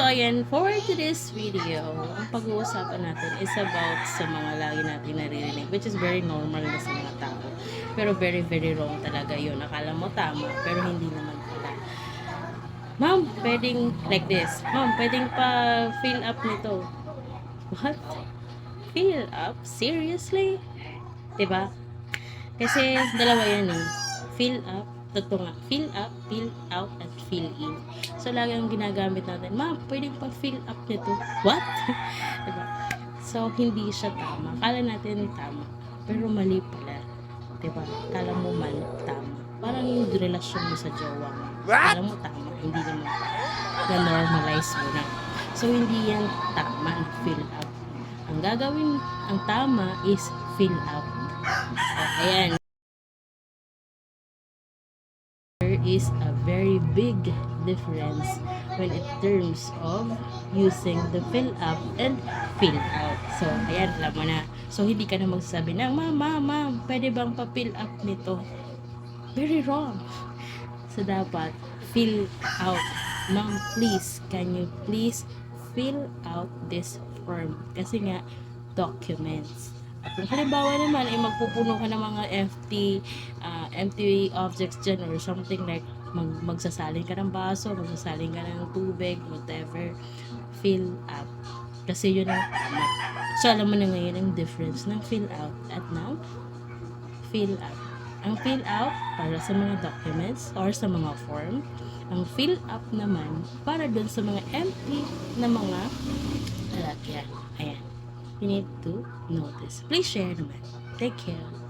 ayan, for today's video, ang pag-uusapan natin is about sa mga lagi natin naririnig, which is very normal na sa mga tao. Pero very, very wrong talaga yun. Akala mo tama, pero hindi naman pala. Ma'am, pwedeng like this. Ma'am, pwedeng pa fill up nito. What? Fill up? Seriously? Diba? Kasi dalawa yan eh. Fill up, totoo nga. Fill up, fill out, at fill in. So, lagi ang ginagamit natin. Ma'am, pwedeng pa fill up nito. What? Diba? So, hindi siya tama. Kala natin tama. Pero mali pala. Diba? Kala mo mali, tama. Parang yung relasyon mo sa jowa mo. Kala mo tama. Hindi naman pala. Na-normalize mo na. So, hindi yan tama na fill up. Ang gagawin, ang tama is fill up. Ayan. There is a very big difference when it terms of using the fill up and fill out. So, ayan, alam mo na. So, hindi ka na magsasabi na, ma'am, pwede bang pa-fill up nito? Very wrong. So, dapat fill out. Ma'am, please, can you please fill out this form? Kasi nga, documents. At kung halimbawa naman ay magpupuno ka ng mga empty objects dyan or something like magsasalin ka ng baso, magsasalin ka ng tubig, whatever, fill up. Kasi yun ang tama. So, alam mo na ngayon ang difference ng fill out at ng fill up. Ang fill out para sa mga documents or sa mga form. Ang fill up naman para dun sa mga empty na mga lalagyan. Ayan. You need to know this. Please share naman. Take care.